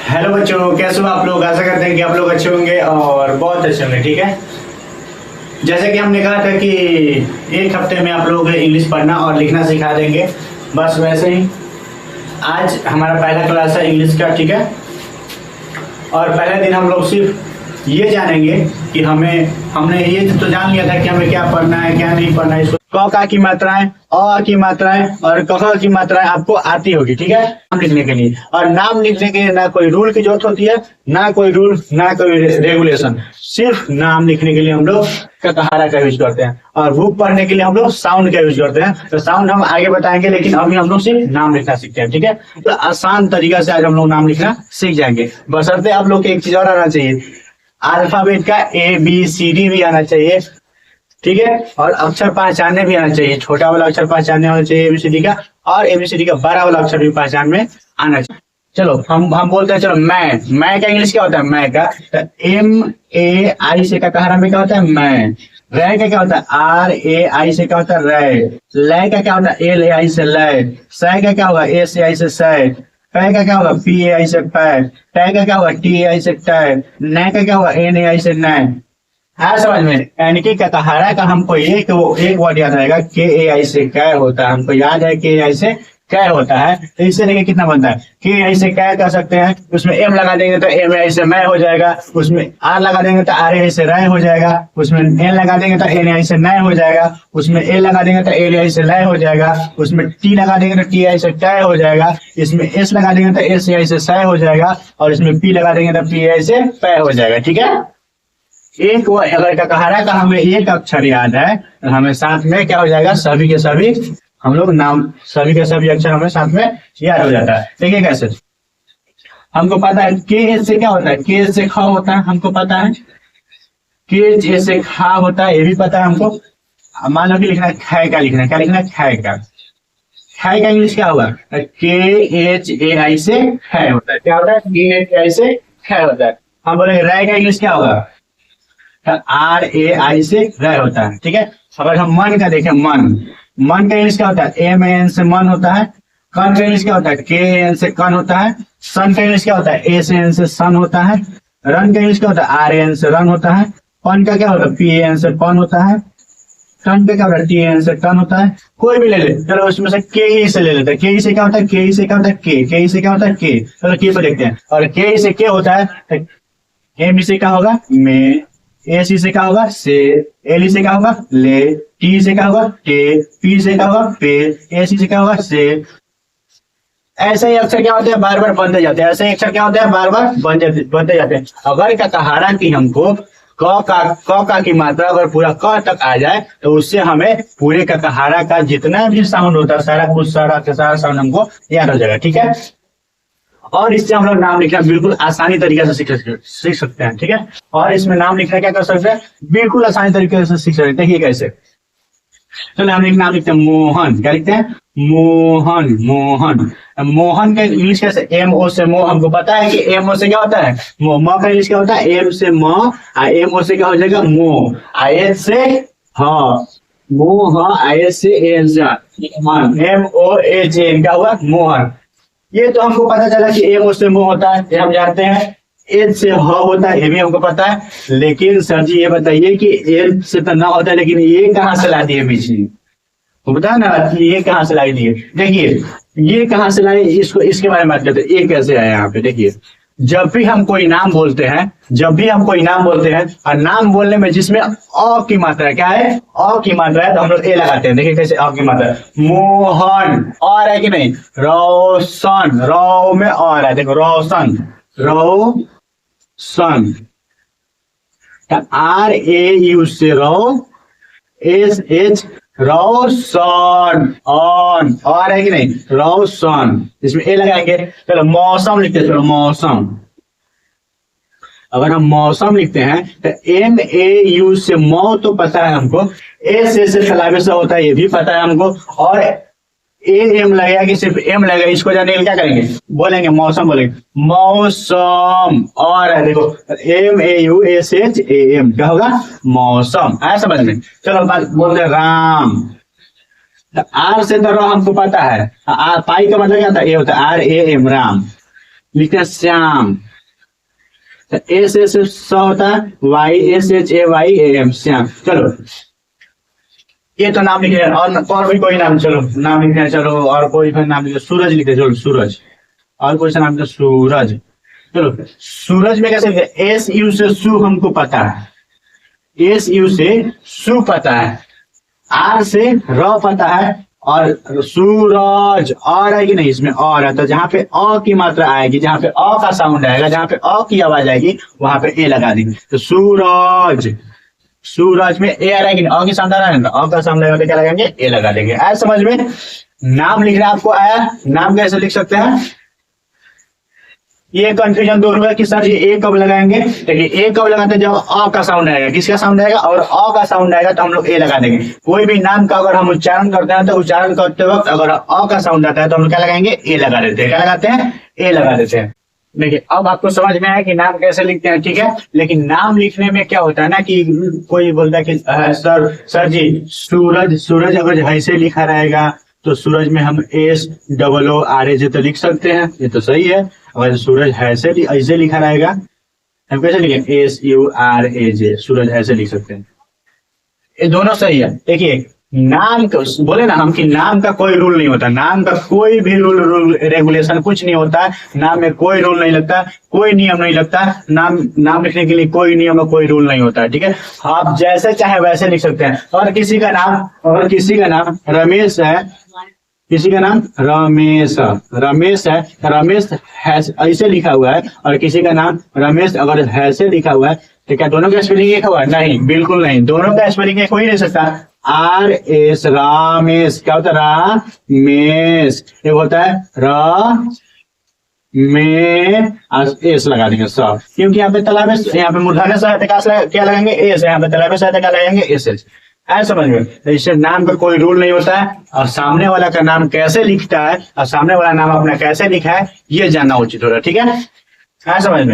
Hello बच्चों, कैसे हो आप लोग। आशा करते हैं कि आप लोग अच्छे होंगे और बहुत अच्छे होंगे। ठीक है, जैसे कि हमने कहा था कि एक हफ्ते में आप लोगों को इंग्लिश पढ़ना और लिखना सिखा देंगे, बस वैसे ही आज हमारा पहला क्लास है इंग्लिश का। ठीक है, और पहले दिन हम लोग सिर्फ ये जानेंगे कि हमने ये तो जान लिया था कि हमें क्या पढ़ना है क्या नहीं पढ़ना है। इसको क का की मात्राएं, अ की मात्राएं और कह की मात्राएं आपको आती होगी। ठीक है, नाम लिखने के लिए। और नाम लिखने के लिए ना कोई रूल की जरूरत होती है, ना कोई रूल ना कोई रेगुलेशन। सिर्फ नाम लिखने के लिए हम लोग ककहारा का यूज करते हैं और बुक पढ़ने के लिए हम लोग साउंड का यूज करते हैं। तो साउंड हम आगे बताएंगे, लेकिन अभी हम लोग सिर्फ नाम लिखना सीखते हैं। ठीक है, तो आसान तरीका से आज हम लोग नाम लिखना सीख जाएंगे, बशर्ते आप लोग को एक चीज और आना चाहिए, अल्फाबेट का ABCD भी आना चाहिए। ठीक है, और अक्षर पहचानने भी आना चाहिए। छोटा वाला अक्षर पहचानने आना चाहिए ABCD का, और ABCD का बड़ा वाला अक्षर भी पहचान में आना चाहिए। चलो हम बोलते हैं, चलो मैं का इंग्लिश क्या होता है, मैं का MAI से का कहारा में क्या होता है, मैं। रै का क्या होता है, RAI से क्या होता है, रै। लय का क्या होता है, LAI से लय। सै का क्या होगा, SAI से सै। पै का क्या होगा, PAI से पै। टै का क्या होगा, TAI से टै। नै का क्या होगा, NAI से नै। हाँ, समझ में। यानी कि ककहारा का हमको एक वर्ड याद रहेगा, KAI से कै होता है। हमको याद है KAI से कै होता है, तो इससे देखिए कितना बनता है। KAI से कै कर सकते हैं, उसमें M लगा देंगे तो MAI से मैं हो जाएगा। उसमें R लगा देंगे तो RAI से रै हो जाएगा। उसमें N लगा देंगे तो NAI से नै हो जाएगा। उसमें L लगा देंगे तो LAI से लय हो जाएगा। उसमें T लगा देंगे तो TI से टै हो जाएगा। इसमें S लगा देंगे तो SAI से सै हो जाएगा। और इसमें P लगा देंगे तो PAI से पै हो जाएगा। ठीक है, एक अगर ककहारा का हमें एक अक्षर याद है तो हमें साथ में क्या हो जाएगा, सभी के सभी हम लोग नाम, सभी के सभी अक्षर हमें साथ में याद हो जाता है। देखिए कैसे, हमको पता है के से क्या होता है, के से ख होता है, हमको पता है। के से खा होता है, ये भी पता है हमको। मान लो कि लिखना है खै का, लिखना है क्या, लिखना है खै का। खै का इंग्लिश क्या होगा, KHAI से खै होता है। क्या होता है, KHAI से खै होता है। हम बोलेंगे रै का इंग्लिश क्या होगा, RAI से रै होता है। ठीक है, अगर हम मन का देखें, मन का इंग्लिश क्या होता है, MAN से मन होता है। कन का इंग्लिश क्या होता है, KAN से कन होता है। सन का इंग्लिश क्या होता है, SAN से सन होता है। रन का इंग्लिश क्या होता है, RAN से रन होता है। पन का क्या होता है, PAN से पन होता है। टन का क्या होता है, TAN से टन होता है। कोई भी ले ले, चलो उसमें से के ही से ले लेते हैं। के से क्या होता है, के से क्या होता है, के से क्या होता है, के। चलो के पे देखते हैं, और के से के होता है। एम से क्या होगा, में। AC से क्या होगा, से। LE से क्या होगा, ले। T से क्या होगा, टे। P से क्या होगा, पे। AC से क्या होगा, से। ऐसे ही अक्षर क्या होते हैं, बार बार बनते जाते हैं। ऐसे ही अक्षर क्या होते हैं, बार बार बनते जाते हैं। अगर ककहारा की हमको क का की मात्रा अगर पूरा क तक आ जाए तो उससे हमें पूरे ककहारा का जितना भी साउंड होता है, सारा साउंड हमको याद हो जाएगा। ठीक है, और इससे हम लोग नाम लिखना बिल्कुल आसानी तरीके से सीख सकते हैं। ठीक है, और इसमें नाम लिखना क्या कर सकते हैं, बिल्कुल आसानी तरीके से सीख सकते हैं। देखिए कैसे, चलो हम एक नाम लिखते हैं मोहन। क्या लिखते हैं, मोहन। मोहन का इंग्लिश कैसे, MO से मो। हमको पता है कि MO से क्या होता है, मो। म का इंग्लिश क्या होता है, M से म। MO से क्या हो जाएगा, मो। IS से हाँ, मोह। IS से AN MOHN क्या हुआ, मोहन। ये तो हमको पता चला कि एम से मुंह होता है, ये हम जानते हैं। एज से ह होता है, ये भी हमको पता है। लेकिन सर जी ये बताइए कि एज से तो ना होता है, लेकिन ये कहाँ से ला दिए बीच में, वो बताया ना कि ये कहाँ से लाई दिए। देखिए ये कहाँ से लाए, इसको इसके बारे में बात करते हैं, ये कैसे आया यहाँ पे। देखिए जब भी हम कोई नाम बोलते हैं, और नाम बोलने में जिसमें अ की मात्रा क्या है, अ की मात्रा है, तो हम लोग ए लगाते हैं। देखिए कैसे अ की मात्रा है, मोहन और है कि नहीं, रोशन, रौ में और है, देखो रोशन, रोशन। RAU से रो, SH रोशन, ऑन और है कि नहीं, रोशन, इसमें ए लगाएंगे। चलो मौसम लिखते हैं, चलो मौसम। अगर हम मौसम लिखते हैं तो MAU से मौ तो पता है हमको, S से सलावे से होता है, ये भी पता है हमको। और AM लगेगा कि सिर्फ M लगेगा, इसको जानने के लिए क्या करेंगे, बोलेंगे मौसम, बोलेंगे मौसम। और है देखो MAUSHAM क्या होगा, मौसम। आया समझ में। चलो बात बोलते हैं राम। R से तो हमको पता है, पाई का मतलब क्या होता है, ये होता है RAM, राम। लिखते हैं श्याम। एस एस स होता है, Y S H A Y A M, Shyam. चलो ये तो नाम लिख रहे हैं, और भी कोई नाम, चलो नाम लिखते हैं, चलो और कोई भी नाम लिखते, सूरज लिखते हैं, चलो सूरज। और कोई सा नाम लिखते सूरज। चलो सूरज में कैसे लिखते हैं, एस यू से सु हमको पता है, एस यू से सु पता है, आर से र पता है, और सूरज और आएगी नहीं, इसमें और है, तो जहाँ पे अ की मात्रा आएगी, जहाँ पे अ का साउंड आएगा, जहाँ पे अ की आवाज आएगी वहां पे ए लगा देंगे, तो सूरज। सूरज में ए आ रहा है कि अ की साउंड आ रहा है ना, अ का साउंड लगा के क्या लगाएंगे, ए लगा देंगे। आया समझ में? नाम लिखना आपको आया, नाम कैसे लिख सकते हैं? ये कंफ्यूजन दूर हुआ कि सर ये ए कब लगाएंगे, देखिए ए कब लगाते हैं, जब अ का साउंड आएगा, किसका साउंड आएगा, और अ का साउंड आएगा तो हम लोग ए लगा देंगे। कोई भी नाम का अगर हम उच्चारण करते हैं तो उच्चारण करते वक्त अगर अ का साउंड आता है तो हम लोग क्या लगाएंगे, ए लगा देते हैं। क्या लगाते हैं, ए लगा देते हैं। देखिए अब आपको समझ में आया कि नाम कैसे लिखते हैं, ठीक है। लेकिन नाम लिखने में क्या होता है ना कि कोई बोलता है कि सर जी सूरज, सूरज अगर ऐसे लिखा रहेगा तो सूरज में हम S double O R A जे तो लिख सकते हैं, ये तो सही है। अगर सूरज ऐसे लिखा रहेगा हम कैसे लिखें, एस यू आर ए जे, सूरज ऐसे लिख सकते हैं, ये दोनों सही है। देखिए नाम का बोले ना हम कि नाम का कोई रूल नहीं होता, नाम का कोई भी रूल रेगुलेशन कुछ नहीं होता, नाम में कोई रूल नहीं लगता, कोई नियम नहीं लगता, नाम लिखने के लिए कोई नियम और कोई रूल नहीं होता है, ठीक है। आप जैसे चाहे वैसे लिख सकते हैं। और किसी का नाम रमेश है, किसी का नाम रमेश है, रमेश ऐसे लिखा हुआ है, और किसी का नाम रमेश अगर ऐसे लिखा हुआ है तो क्या दोनों का स्पेलिंग एक हुआ? नहीं, बिल्कुल नहीं, दोनों का स्पेलिंग एक हो ही नहीं सकता। आर एस रामेश, क्या होता है, रामेश, एक होता है र में एस लगा देंगे सब, क्योंकि यहाँ पे तालाब, यहाँ पे मूर्धन्य सहायता क्या लगाएंगे, एस, यहाँ पे तालाब सहायता क्या लगाएंगे, एस एस। ऐसा समझ में? तो इससे नाम का कोई रूल नहीं होता है, और सामने वाला का नाम कैसे लिखता है और सामने वाला नाम अपना कैसे लिखा है ये जानना उचित होगा, ठीक है। ऐसा समझ में?